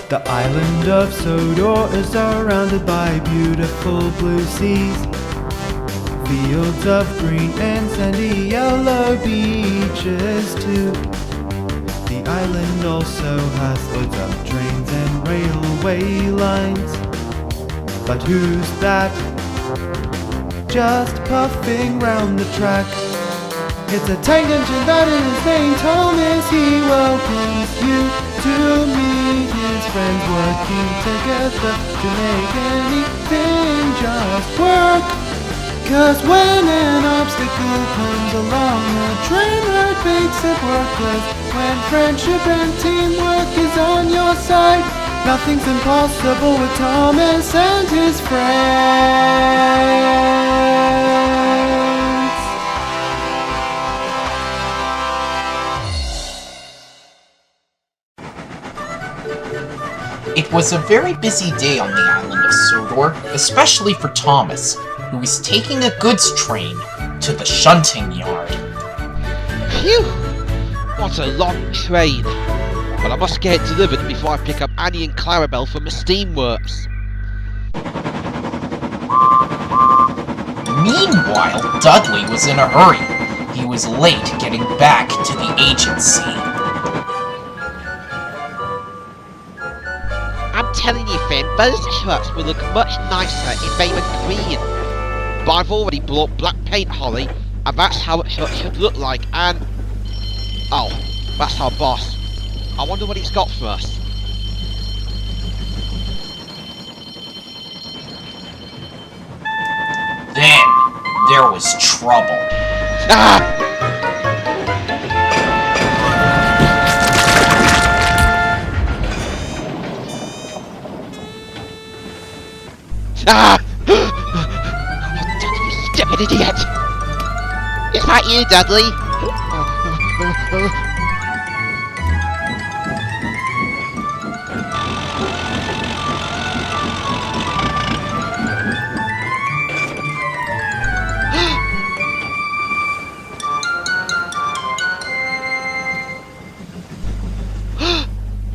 The island of Sodor is surrounded by beautiful blue seas, fields of green and sandy yellow beaches too. The island also has loads of trains and railway lines. But who's that just puffing round the track? It's a tank engine that is named Thomas. He welcomes you to meet his friends, working together to make anything just work. 'Cause when an obstacle comes along, the train ride makes it worthless. When friendship and teamwork is on your side, nothing's impossible with Thomas and his friends. It was a very busy day on the island of Sodor, especially for Thomas, who was taking a goods train to the shunting yard. Phew! What a long train! But I must get it delivered before I pick up Annie and Clarabel from the steamworks. Meanwhile, Dudley was in a hurry. He was late getting back to the agency. I'm telling you, Finn, those trucks will look much nicer if they were green. But I've already bought black paint, Holley, and that's how a truck should look like, and... Oh, that's our boss. I wonder what he's got for us. Then, there was trouble. Ah! Ah! Oh, Dudley, you stupid idiot! Is that you, Dudley?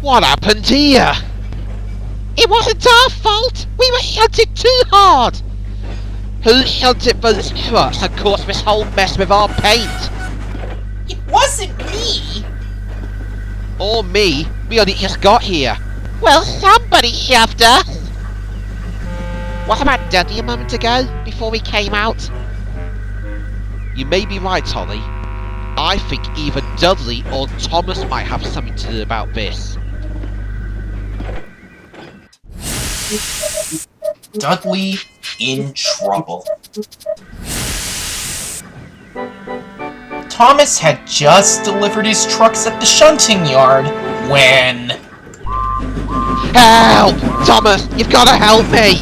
What happened here? It wasn't our fault! We were shunted too hard! Who shunted those trucks and caused this whole mess with our paint? It wasn't me! Or me. We only just got here. Well, somebody shoved us! What about Dudley a moment ago, before we came out? You may be right, Holley. I think either Dudley or Thomas might have something to do about this. Dudley in trouble. Thomas had just delivered his trucks at the shunting yard when... Help! Thomas, you've got to help me!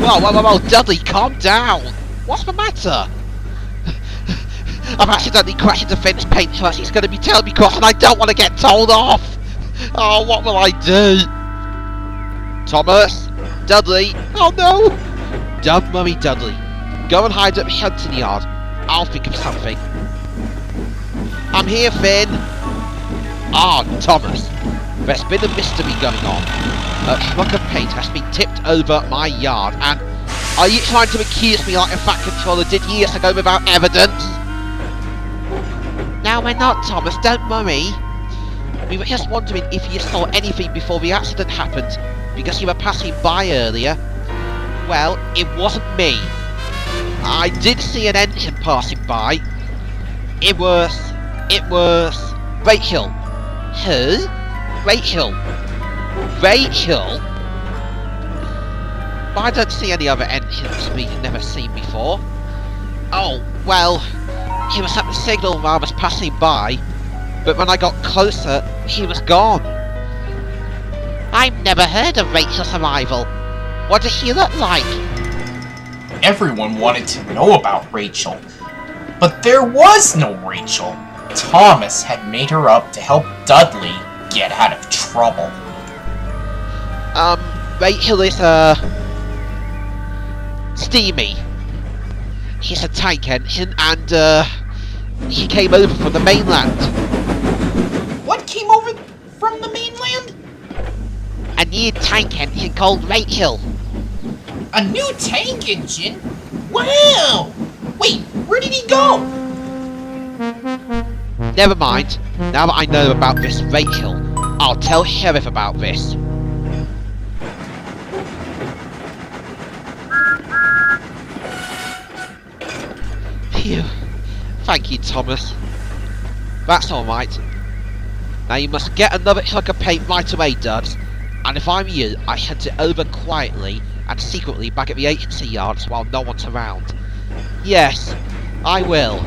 Whoa, Dudley, calm down! What's the matter? I've accidentally crashed into Finn's paint truck. He's going to be terribly cross and I don't want to get told off! Oh, what will I do? Thomas? Dudley? Oh no! Don't worry, Dudley. Go and hide at the shunting yard. I'll think of something. I'm here, Finn! Ah, Thomas. There's been a mystery going on. A truck of paint has been tipped over my yard, and... Are you trying to accuse me like a fat controller did years ago without evidence? No, we're not, Thomas. Don't worry. We were just wondering if you saw anything before the accident happened, because you were passing by earlier. Well, it wasn't me. I did see an engine passing by. It was Rachel. Who? Rachel. Rachel? I don't see any other engines we've never seen before. Oh, well, he was at the signal while I was passing by, but when I got closer, he was gone. I've never heard of Rachel's arrival. What does she look like? everyone wanted to know about Rachel. But there was no Rachel. Thomas had made her up to help Dudley get out of trouble. Rachel is, Steamy. He's a tank engine, and, he came over from the mainland. What came over from the mainland? A new tank engine called Rachel. A new tank engine? Wow! Wait, where did he go? Never mind. Now that I know about this Rachel, I'll tell Sheriff about this. Phew. Thank you, Thomas. That's alright. Now you must get another truck of paint right away, Duds. And if I'm you, I send it over quietly and secretly back at the agency yards while no one's around. Yes, I will.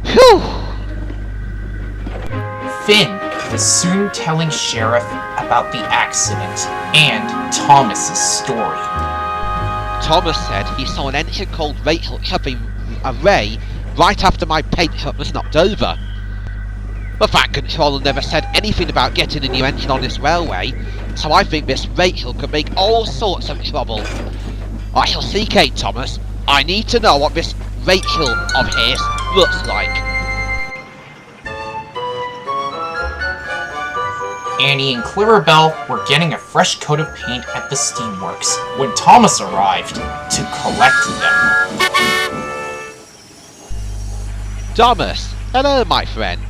Phew! Finn was soon telling Sheriff about the accident and Thomas's story. Thomas said he saw an engine called Rachel helping a ray right after my paint truck was knocked over. But that controller never said anything about getting a new engine on this railway, so I think this Rachel could make all sorts of trouble. I shall see Kate, Thomas. I need to know what this Rachel of his looks like. Annie and Clarabel were getting a fresh coat of paint at the steamworks when Thomas arrived to collect them. Thomas, hello my friend.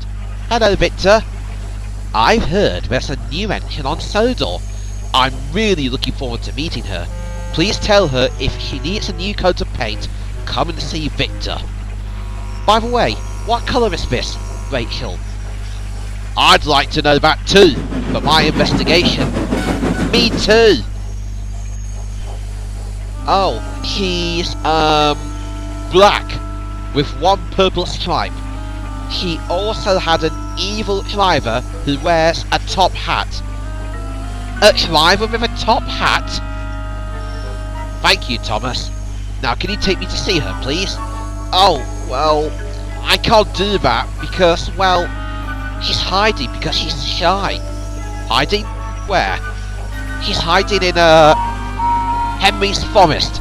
Hello Victor. I've heard there's a new engine on Sodor. I'm really looking forward to meeting her. Please tell her if she needs a new coat of paint, come and see Victor. By the way, what colour is this, Rachel? I'd like to know that too, for my investigation. Me too! Oh, she's, black, with one purple stripe. He also had an evil driver who wears a top hat. A driver with a top hat? Thank you, Thomas. Now can you take me to see her, please? Oh, well, I can't do that because, well, she's hiding because she's shy. Hiding? Where? She's hiding in, Henry's forest.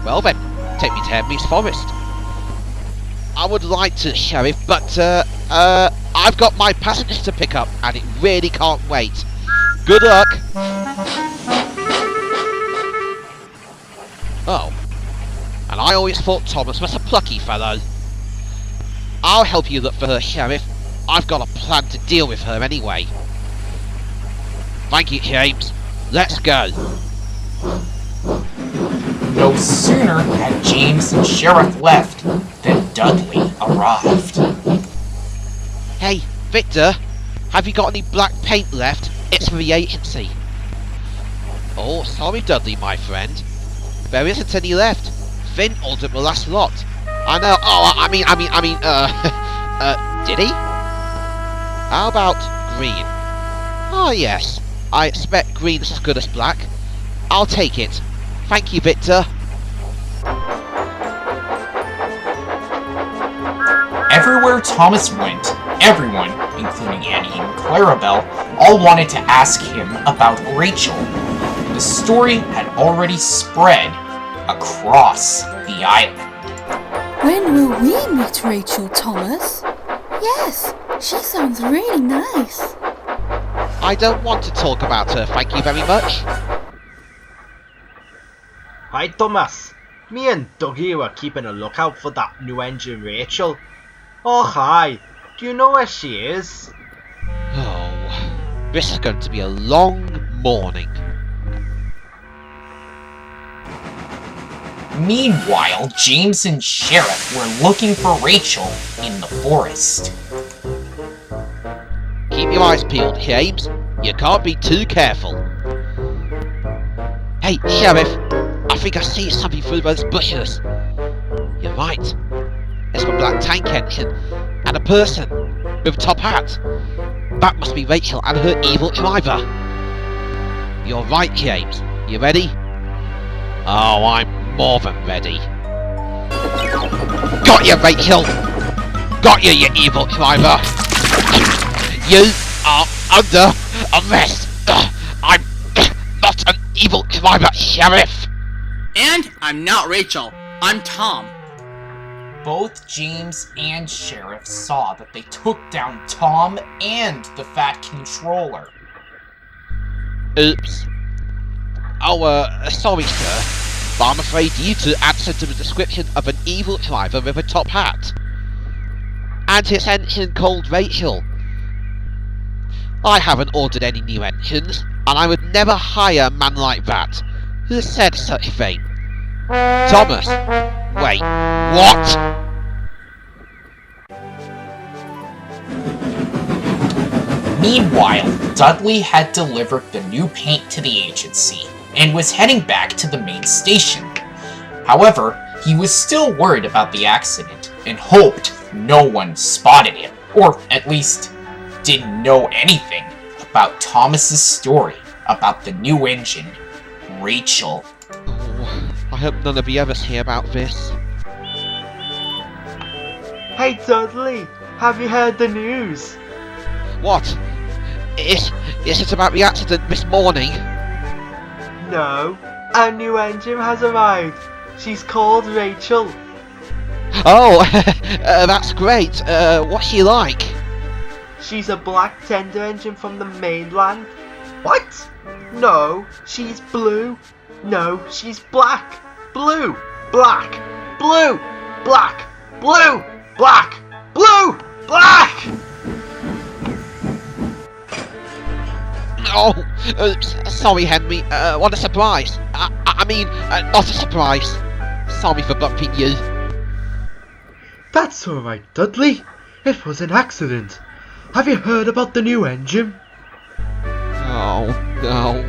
Well then, take me to Henry's forest. I would like to, Sheriff, but, I've got my passengers to pick up, and it really can't wait. Good luck! Oh. And I always thought Thomas was a plucky fellow. I'll help you look for her, Sheriff. I've got a plan to deal with her anyway. Thank you, James. Let's go. No sooner had James and Sheriff left than Dudley arrived. Hey, Victor, have you got any black paint left? It's for the agency. Oh, sorry Dudley, my friend. There isn't any left. Finn ordered the last lot. I know, did he? How about green? Oh yes, I expect green's as good as black. I'll take it. Thank you, Victor. Everywhere Thomas went, everyone, including Annie and Clarabel, all wanted to ask him about Rachel. The story had already spread across the island. When will we meet Rachel, Thomas? Yes, she sounds really nice. I don't want to talk about her, thank you very much. Hi Thomas, me and Dougie were keeping a lookout for that new engine Rachel. Oh hi, do you know where she is? Oh, this is going to be a long morning. Meanwhile, James and Sheriff were looking for Rachel in the forest. Keep your eyes peeled, James. You can't be too careful. Hey, Sheriff, I think I see something through those bushes. You're right. It's a black tank engine and a person with a top hat. That must be Rachel and her evil driver. You're right, James. You ready? Oh, I'm more than ready. Got you, Rachel! Got you, you evil driver! You are under arrest! I'm not an evil driver, Sheriff! And I'm not Rachel. I'm Tom. Both James and Sheriff saw that they took down Tom and the Fat Controller. Oops. Oh, sorry, sir, but I'm afraid you two answered to the description of an evil driver with a top hat. And his engine called Rachel. I haven't ordered any new engines, and I would never hire a man like that. Who said such a thing? Thomas! Wait, what? Meanwhile, Dudley had delivered the new paint to the agency and was heading back to the main station. However, he was still worried about the accident and hoped no one spotted him, or at least didn't know anything about Thomas's story about the new engine, Rachel. Oh, I hope none of you ever hear about this. Hey Dudley, have you heard the news? What? Is it about the accident this morning? No, a new engine has arrived. She's called Rachel. Oh, that's great. What's she like? She's a black tender engine from the mainland. What? No, she's blue. No, she's black. Blue, black, blue, black, blue, black, blue, black! Oh, sorry, Henry. What a surprise. I mean, not a surprise. Sorry for bumping you. That's alright, Dudley. It was an accident. Have you heard about the new engine? Oh, no.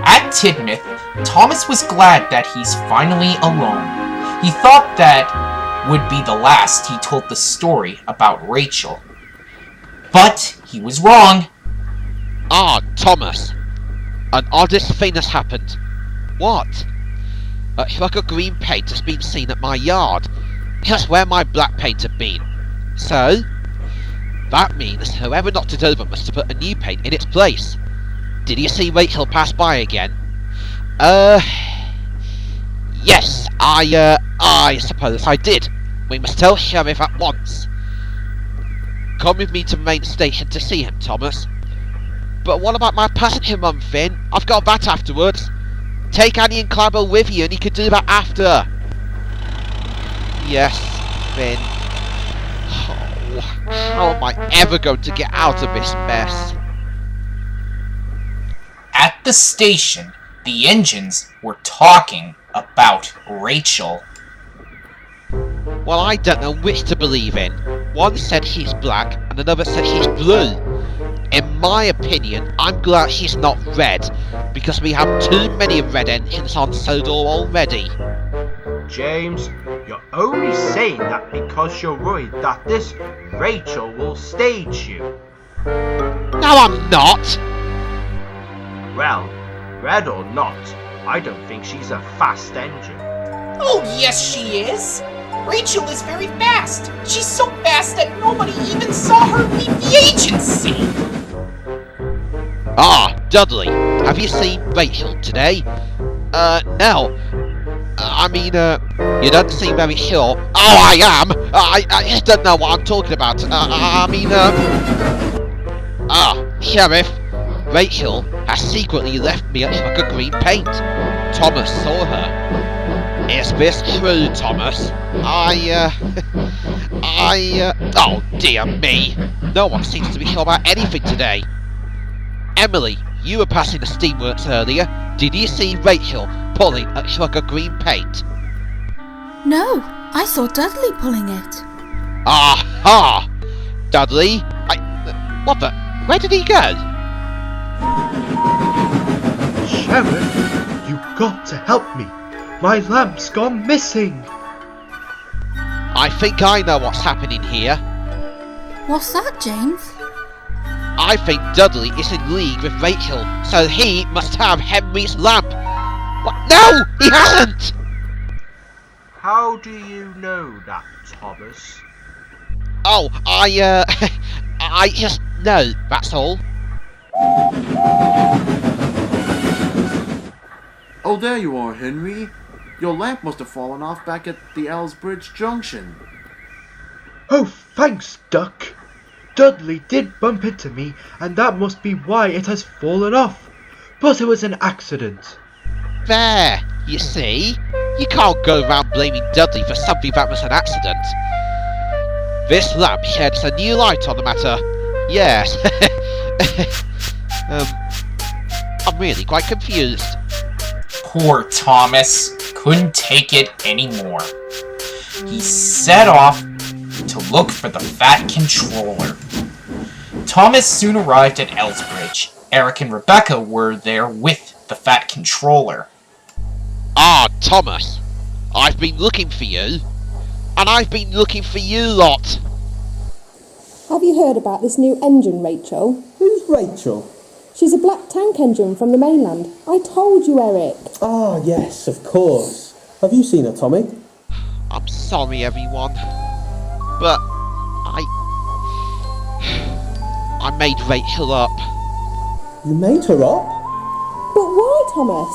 At Tidmouth, Thomas was glad that he's finally alone. He thought that would be the last he told the story about Rachel. But he was wrong. Ah, Thomas. An oddest thing has happened. What? A truck of green paint has been seen at my yard, just where my black paint had been. So, that means whoever knocked it over must have put a new paint in its place. Did you see Rachel pass by again? Yes, I suppose I did. We must tell Sheriff at once. Come with me to the main station to see him, Thomas. But what about my passenger mum, Finn? I've got that afterwards. Take Annie and Clarabel with you and you can do that after. Yes, Finn. Oh, how am I ever going to get out of this mess? At the station, the engines were talking about Rachel. Well, I don't know which to believe in. One said she's black and another said she's blue. In my opinion, I'm glad she's not red, because we have too many red engines on Sodor already. James, you're only saying that because you're worried that this Rachel will stage you. No, I'm not! Well, red or not, I don't think she's a fast engine. Oh, yes, she is. Rachel is very fast. She's so fast that nobody even saw her leave the agency. Ah, Dudley, have you seen Rachel today? No. I mean, you don't seem very sure. Oh, I am! I just don't know what I'm talking about. Sheriff, Rachel has secretly left me a truck of green paint. Thomas saw her. Is this true, Thomas? Oh dear me. No one seems to be sure about anything today. Emily, you were passing the steamworks earlier. Did you see Rachel pulling a truck of green paint? No, I saw Dudley pulling it. Aha! Dudley? What the? Where did he go? Sheriff, you've got to help me. My lamp's gone missing. I think I know what's happening here. What's that, James? I think Dudley is in league with Rachel, so he must have Henry's lamp. What? No, he hasn't! How do you know that, Thomas? Oh, I just know, that's all. Oh, there you are, Henry. Your lamp must have fallen off back at the Ellsbridge Junction. Oh, thanks, Duck. Dudley did bump into me, and that must be why it has fallen off. But it was an accident. There, you see? You can't go around blaming Dudley for something that was an accident. This lamp sheds a new light on the matter. Yes. I'm really quite confused. Poor Thomas couldn't take it anymore. He set off to look for the Fat Controller. Thomas soon arrived at Ellsbridge. Eric and Rebecca were there with the Fat Controller. Ah, Thomas. I've been looking for you. And I've been looking for you lot. Have you heard about this new engine, Rachel? Who's Rachel? She's a black tank engine from the mainland. I told you, Eric. Ah, yes, of course. Have you seen her, Tommy? I'm sorry, everyone. But I made Rachel up. You made her up? But why, Thomas?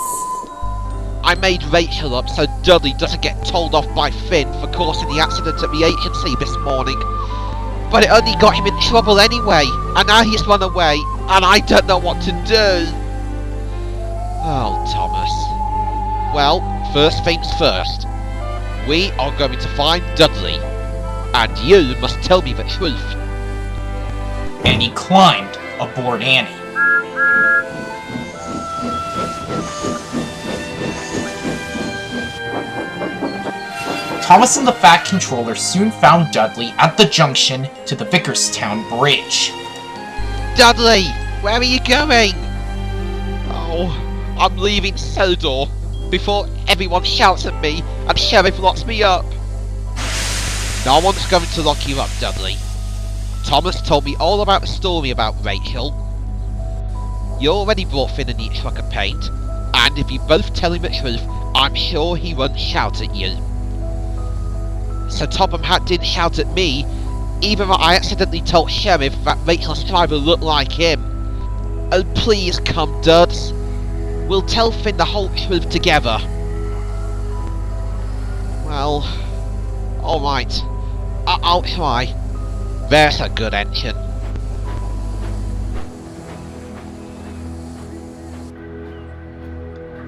I made Rachel up so Dudley doesn't get told off by Finn for causing the accident at the agency this morning. But it only got him in trouble anyway, and now he's run away, and I don't know what to do. Oh, Thomas. Well, first things first. We are going to find Dudley, and you must tell me the truth. And he climbed aboard Annie. Thomas and the Fat Controller soon found Dudley at the junction to the Vickerstown Bridge. Dudley, where are you going? Oh, I'm leaving Sodor before everyone shouts at me and Sheriff locks me up. No one's going to lock you up, Dudley. Thomas told me all about the story about Rachel. You already brought Finn a neat truck of paint, and if you both tell him the truth, I'm sure he won't shout at you. So Topham Hatt didn't shout at me, even though I accidentally told Sheriff that Rachel's driver looked like him. Oh, please come, Duds. We'll tell Finn the whole truth together. Well, alright. I'll try. There's a good engine.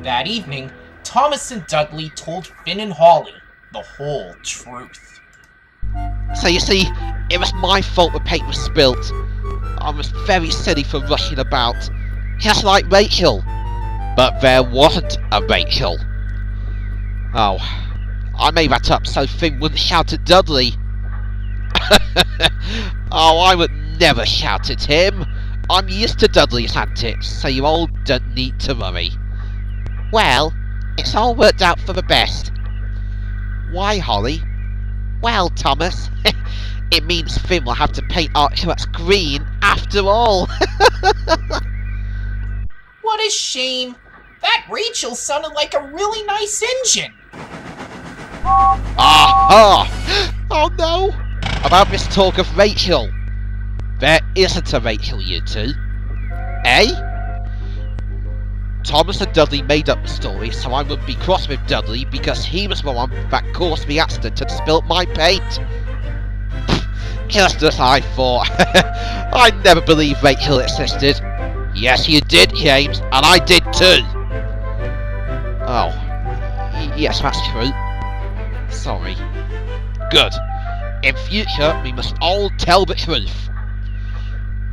That evening, Thomas and Dudley told Finn and Holley the whole truth. So you see, it was my fault the paint was spilt. I was very silly for rushing about, just like Rachel. But there wasn't a Rachel. Oh, I made that up so Finn wouldn't shout at Dudley. Oh, I would never shout at him. I'm used to Dudley's antics, so you all don't need to worry. Well, it's all worked out for the best. Why, Holley? Well, Thomas, it means Finn will have to paint Archibald's green after all. What a shame. That Rachel sounded like a really nice engine. Aha! Oh no! About this talk of Rachel. There isn't a Rachel, you two. Eh? Thomas and Dudley made up the story, so I wouldn't be cross with Dudley because he was the one that caused the accident and spilt my paint. Just as I thought. I never believed Rachel existed. Yes, you did, James, and I did too. Oh, yes, that's true. Sorry. Good. In future, we must all tell the truth.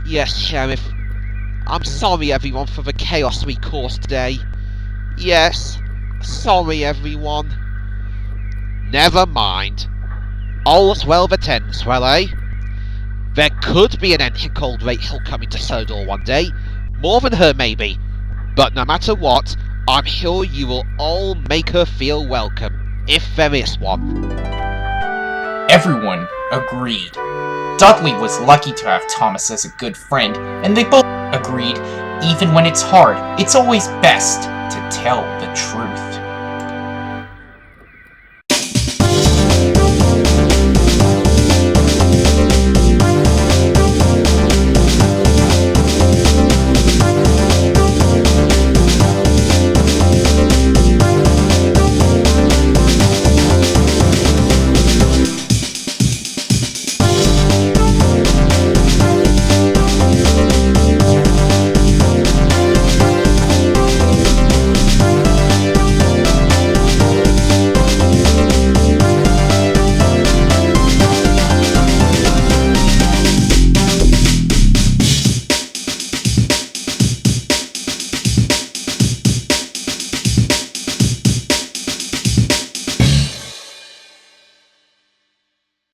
Yes, Sheriff. I'm sorry, everyone, for the chaos we caused today. Yes, sorry, everyone. Never mind. All's well that ends well, eh? There could be an engine called Rachel coming to Sodor one day. More than her, maybe. But no matter what, I'm sure you will all make her feel welcome, if there is one. Everyone agreed. Dudley was lucky to have Thomas as a good friend, and they both agreed, even when it's hard, it's always best to tell the truth.